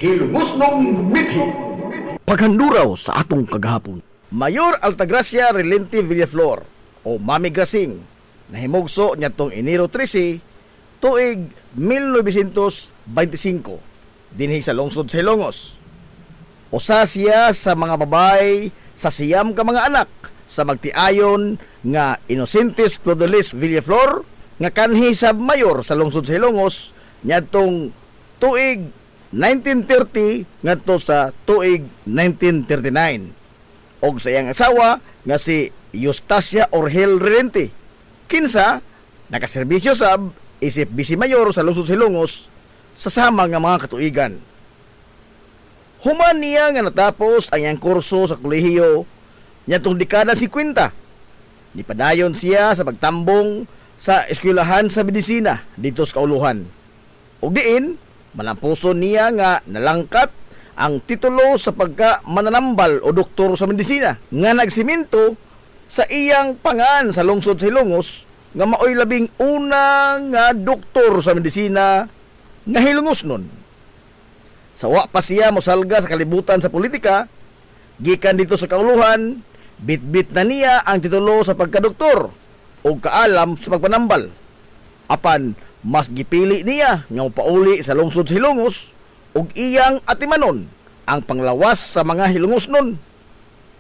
Hilmusnong mithi. Paghanduraw sa atong kagahapon, Mayor Altagracia Relente Villaflor o Mami Grasing nahimugso niadtong Enero 13 tuig 1925 dinhi sa lungsod sa Ilongos. Usa siya sa mga babay sa siyam ka mga anak sa magtiayon nga Inocentes Flodolis Villaflor nga kanhi sa mayor sa lungsod sa Ilongos niadtong tuig 1930 ngadto sa tuig 1939 og sa iyang asawa nga si Eustacia Orgel Relente. Kinsa nakaserbisyo sab isip Vice Mayor sa lungsod sa Ilongos sa sama nga mga katuigan. Human niya nga natapos ang iyang kurso sa kolehiyo niadtong dekada 50. Nipadayon siya sa pagtambong sa eskwelahan sa medisina dito sa Kauluhan. Og diin malampuson niya nga nalangkat ang titulo sa pagka mananambal o doktor sa medisina nga nagsiminto sa iyang pangan sa lungsod sa Ilongos nga maoy labing una nga doktor sa medisina nga Hilongos nun. Sawa pa siya mosalga sa kalibutan sa politika, gikan dito sa Kauluhan, bitbit na niya ang titulo sa pagkadoktor o kaalam sa pagpanambal. Apan mas gipili niya nga upauli sa lungsod sa Hilongos ug iyang atimanon ang panglawas sa mga Hilongos nun.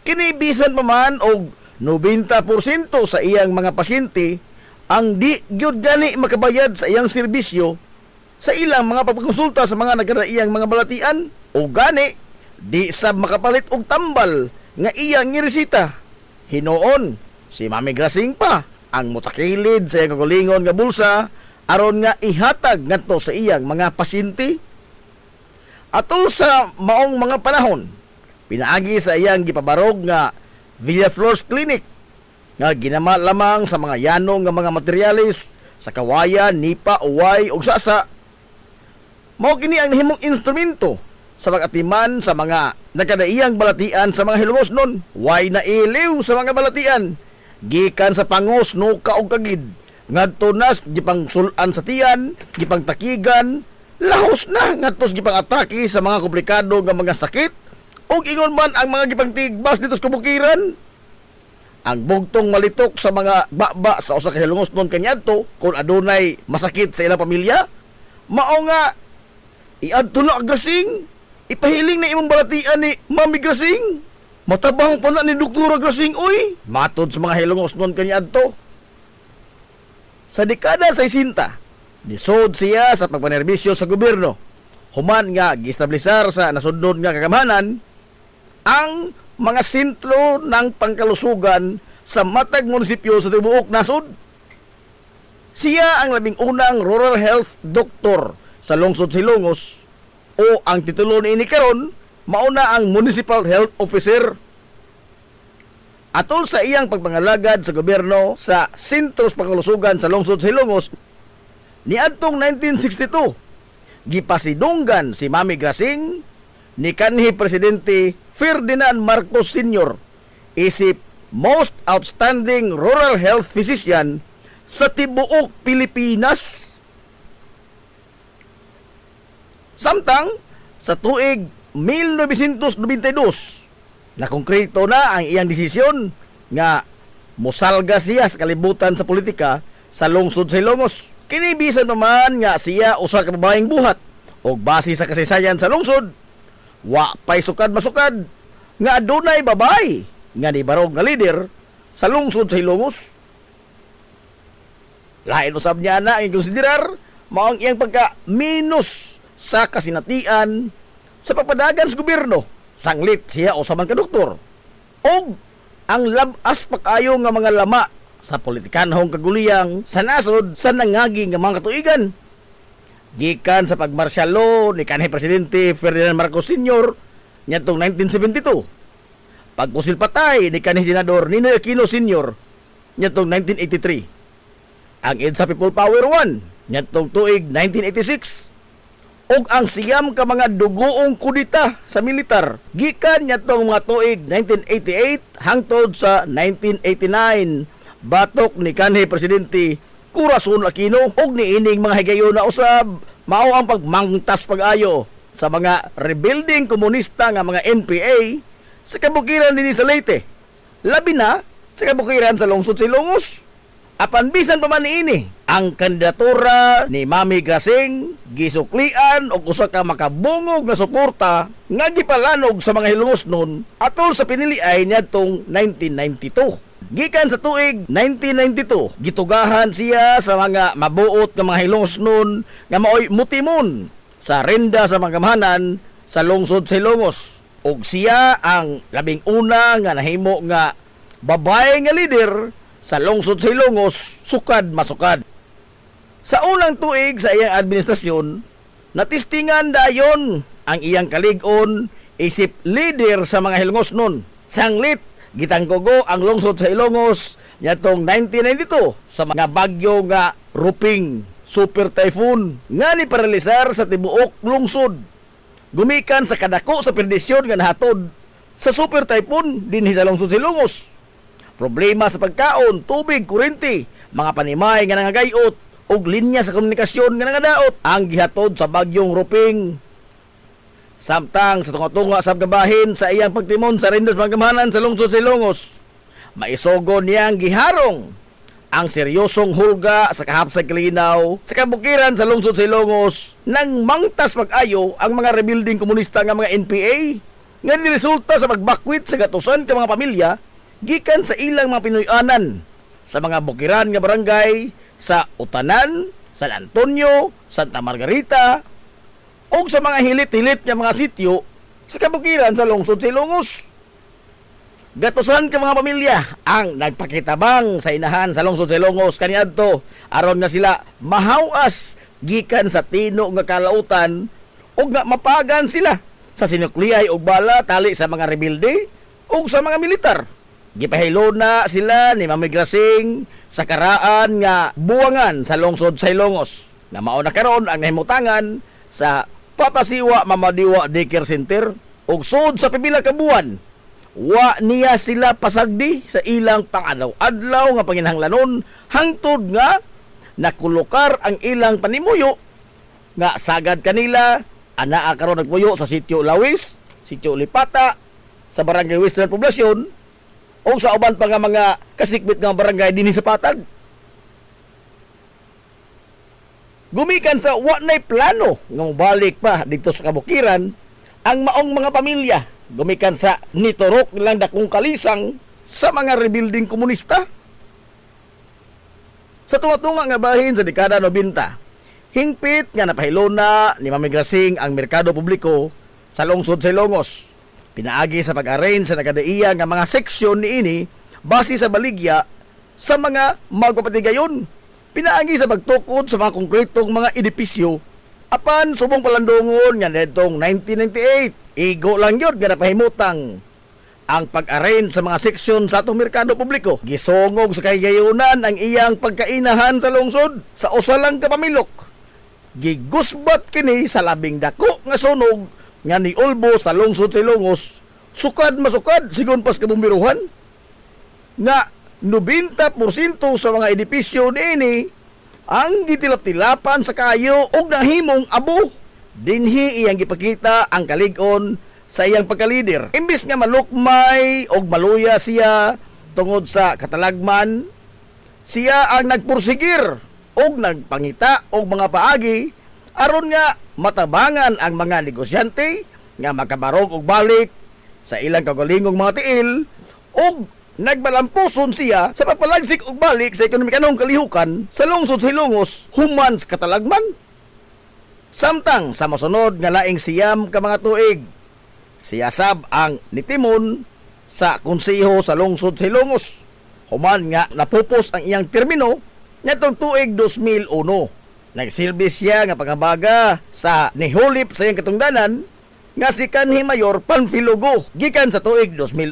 Kinibisan pa man og 90% sa iyang mga pasyente ang di gyud gani makabayad sa iyang serbisyo sa ilang mga pagkonsulta sa mga nagkadaiyang mga balatian o gani di sab makapalit og tambal nga iyang giresita. Hinoon si Mami Grasing pa ang mutakilid sa iyang kagulingon nga bulsa aron nga ihatag ngadto sa iyang mga pasyente. Atol sa maong mga panahon, pinaagi sa iyang gipabarog nga Villaflor's Clinic nga ginama lamang sa mga yanong nga mga materyales sa kawayan, nipa, uway ug sasa. Mao kini ang nahimong instrumento sa pag-atiman sa mga nagkadaiyang balatian sa mga Hilongos nun. Way na iliw sa mga balatian gikan sa pangos, nuka ug kagid ngadto nas gipang sulan sa tiyan, gipang takigan, lahos na ngadto gipang atake sa mga komplikado nga mga sakit ug ingon man ang mga gipang tigbas dito sa kabukiran. Ang bugtong malitok sa mga baba sa usa ka Hilongos nun kaniadto kung adunay masakit sa ilang pamilya, mao nga iadto na Grasing, ipahiling na imong balatian ni Mami Grasing. Matabang pa na ni Doktora Grasing oy, matod sa mga Hilongos nun kaniadto. Sa dekada 60, nisod siya sa pagpanerbisyo sa gobyerno. Human nga giestablisar sa nasudnod nga kagamanan ang mga sentro ng pangkalusugan sa matag munisipyo sa tibuok nasod. Siya ang labing unang rural health doctor sa lungsod Hilongos o ang titulo niini karon mauna ang municipal health officer. Atol sa iyang pagpangalagad sa gobyerno sa sentros pangkalusugan sa lungsod sa Hilongos, niadtong 1962, gipasidunggan si Mami Grasing ni kanhi Presidente Ferdinand Marcos Sr. isip Most Outstanding Rural Health Physician sa tibuok Pilipinas. Samtang sa tuig 1992, nakongkrito na ang iyang desisyon nga mosalga siya sa kalibutan sa politika sa lungsod sa Ilongos. Kinibisan naman nga siya usa ka babaeng buhat o base sa kasaysayan sa lungsod, wa pay sukad masukad nga adunay babay nga nibarog nga leader sa lungsod sa Ilongos. Lain usab niya na ang konsiderar mao ang iyang pagka-minus sa kasinatian sa pagpadagan sa gobyerno. Sanglit siya o sa man ka doktor. Og ang labas pa kayo nga mga lama sa politikanhong kaguliyang sa nasod sa nangagi nga mga katuigan. Gikan sa pagmarsyal law ni kanhi Presidente Ferdinand Marcos Sr. niadtong 1972. Pagpusil patay ni kanhi Senador Ninoy Aquino Sr. niadtong 1983. Ang EDSA People Power 1 niadtong tuig 1986. Og ang siyam ka mga dugoong kudita sa militar gikan niadtong mga tuig 1988 hangtod sa 1989 batok ni kanhi Presidente Corazon Aquino og niining mga higayon na usab mao ang pagmangtas pag-ayo sa mga rebuilding komunista nga mga NPA sa kabukiran din sa Leyte. Labi na sa kabukiran sa lungsod sa Ilongos. Apan bisan pa man niini ang kandidatura ni Mami Grasing gisuklian og usa ka makabungog nga suporta nga gipalanog sa mga Hilongos nun atol sa piniliay niadtong 1992. Gikan sa tuig 1992, gitugahan siya sa mga mabuot nga mga Hilongos nun nga maoy mutimon sa renda sa mga kamahanan sa lungsod sa Hilongos. Og siya ang labing una nga nahimo nga babae nga leader sa lungsod sa Ilongos, sukad masukad. Sa unang tuig sa iyang administrasyon, natistingan dayon ang iyang kalig-on isip leader sa mga Hilongos nun. Sanglit, gitanggogo ang lungsod sa Ilongos niadtong 1992 sa mga bagyo nga Ruping, Super Typhoon nga ni paralisar sa tibuok lungsod. Gumikan sa kadako sa perdisyon nga nahatod sa Super Typhoon dinhi sa lungsod sa Ilongos. Problema sa pagkaon, tubig, kuryente, mga panimay nga nangagayot ug linya sa komunikasyon nga nangadaot ang gihatod sa bagyong Ruping. Samtang sa tunga-tunga sa gabahin sa iyang pagtimon sa rendas magamahanan sa lungsod sa Ilongos, maisogon niyang giharong ang seryosong hulga sa kahapsay kalinaw sa kabukiran sa lungsod sa Ilongos nang mangtas pag-ayo ang mga rebuilding komunista nga mga NPA nga niresulta sa pagbakwit sa gatusan ka mga pamilya gikan sa ilang mga Pinoyanan sa mga bukiran nga barangay sa Utanan, San Antonio, Santa Margarita o sa mga hilit-hilit nga mga sityo sa kabukiran sa lungsod sa Ilongos. Gatusan ka mga pamilya ang nagpakitabang sa inahan sa lungsod sa Ilongos kaniadto aron nga sila mahawas gikan sa tino nga kalautan o nga mapagan sila sa sinukliyay og bala tali sa mga rebelde o sa mga militar. Gipahilo na sila ni Mami Grasing sa karaan nga buwangan sa lungsod sa Ilongos na mao na karon ang nahimutangan sa Papasiwa Mamadiwa Daycare Center ug sud sa pipila ka buwan wa niya sila pasagdi sa ilang pang-adlaw-adlaw nga panginahanglanon hangtod nga nakulukar ang ilang panimuyo nga sagad kanila anaa karon nagpuyo sa sitio Lawis, sitio Lipata, sa barangay Western Poblasyon o sa uban pa nga mga kasikbit nga barangay dinhi sa Patag. Gumikan sa wa nay plano nga balik pa dito sa kabukiran ang maong mga pamilya. Gumikan sa niturok nilang dakong kalisang sa mga rebuilding komunista. Sa tunga-tunga nga bahin sa dekada 90, hingpit nga napahilo na ni Mami Grasing ang merkado publiko sa lungsod sa Ilongos. Pinaagi sa pag-arrange sa nakadaiya nga mga seksyon niini base sa baligya sa mga magpapatigayon. Pinaagi sa pagtukod sa mga konkretong mga edipisyo. Apan subong palandungon nga netong 1998, igo lang yun nga napahimutang ang pag-arrange sa mga seksyon sa atong merkado publiko. Gisungog sa kahigayunan ang iyang pagkainahan sa lungsod sa usa lang ka pamilok. Gigusbat kini sa labing dako nga sunog nga ni Ulbo sa lungsod sa Ilongos, sukad masukad sigon pas kabumbiruhan nga 90% sa mga edipisyo niini ang gitilap-tilapan sa kayo og nahimong abo. Dinhi iyang gipakita ang kalig-on sa iyang pagkalider. Imbis nga malukmay og maluya siya tungod sa katalagman, siya ang nagpursigir og nagpangita og mga paagi aron nga matabangan ang mga negosyante nga makabarog og balik sa ilang kagalingong mga tiil og nagbalampuson siya sa pagpalagsik og balik sa ekonomikanong kalihukan sa lungsod sa Ilongos human sa katalagman. Samtang sa masunod nga laing siyam ka mga tuig, siya sab ang nitimon sa konseho sa lungsod sa Ilongos. Human nga napupos ang iyang termino nitong tuig 2001. Nagsilbi siya nga pangabaga sa nihulip sa iyang katungdanan nga si kanhi Mayor Panfilogo gikan sa tuig 2001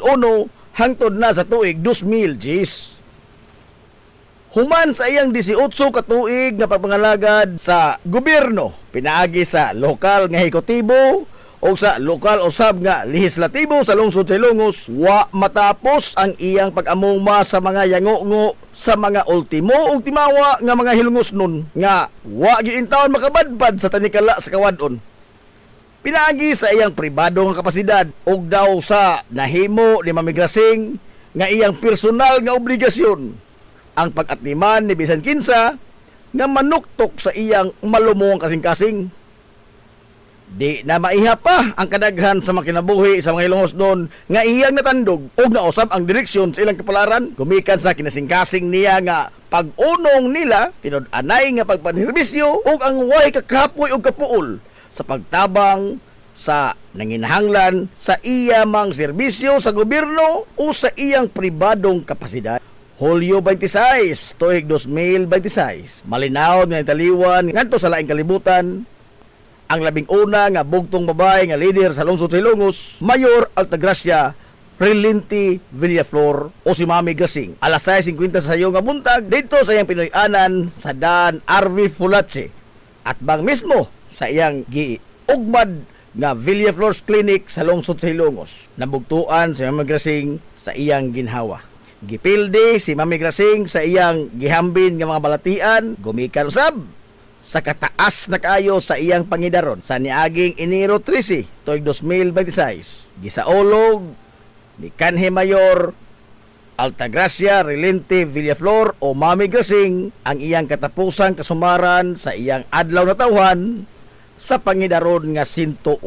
hangtod na sa tuig 2010. Human sa iyang 18 ka tuig nga pagpangalagad sa gobyerno, pinaagi sa lokal nga hekutibo o sa lokal usab nga lehislatibo sa lungsod sa Ilongos, wa matapos ang iyang pag-amuma sa mga yango-ngo sa mga ultimo ug timawa nga mga Hilongos nun nga wa gyud intawon makabadbad sa tanikala sa kawadon. Pinaagi sa iyang pribado nga kapasidad ug daw sa nahimo ni Mami Grasing nga iyang personal nga obligasyon ang pag-atniman ni bisan kinsa nga manuktok sa iyang malumong kasing-kasing. Di na maiha pa ang kadaghan sa mga kinabuhi sa mga Ilongos doon nga iyang natandog ug nausab ang direksyon sa ilang kapalaran gumikan sa kinasing-kasing niya nga pag-unong nila tinud-anay nga pagpanhirbisyo ug ang way kakapoy ug kapuol sa pagtabang sa nanginahanglan sa iyamang serbisyo sa gobyerno o sa iyang pribadong kapasidad. Hulyo 26, tuig 2026, malinaw nga taliwan ngadto sa laing kalibutan ang labing una nga bugtong babae nga leader sa lungsod sa Ilongos, Mayor Altagracia Relente Villaflor o si Mami Grasing. Alas 6:50 sa sayo nga buntag dito sa iyang Pinoy-anan sa Dan RV Fulache at bang mismo sa iyang giugmad nga Villaflor's Clinic sa lungsod sa Ilongos. Nabugtuan si Mami Grasing sa iyang ginhawa. Gipildi si Mami Grasing sa iyang gihambin nga mga balatian, gumikan usab sa kataas na kayo sa iyang pangidaron sa niaging Enero 13, tuig 2026. Gisaolog ni Kanhe Mayor Altagracia Relente Villaflor o Mami Grasing ang iyang katapusang kasumaran sa iyang adlaw na tawhan sa pangidaron nga 101.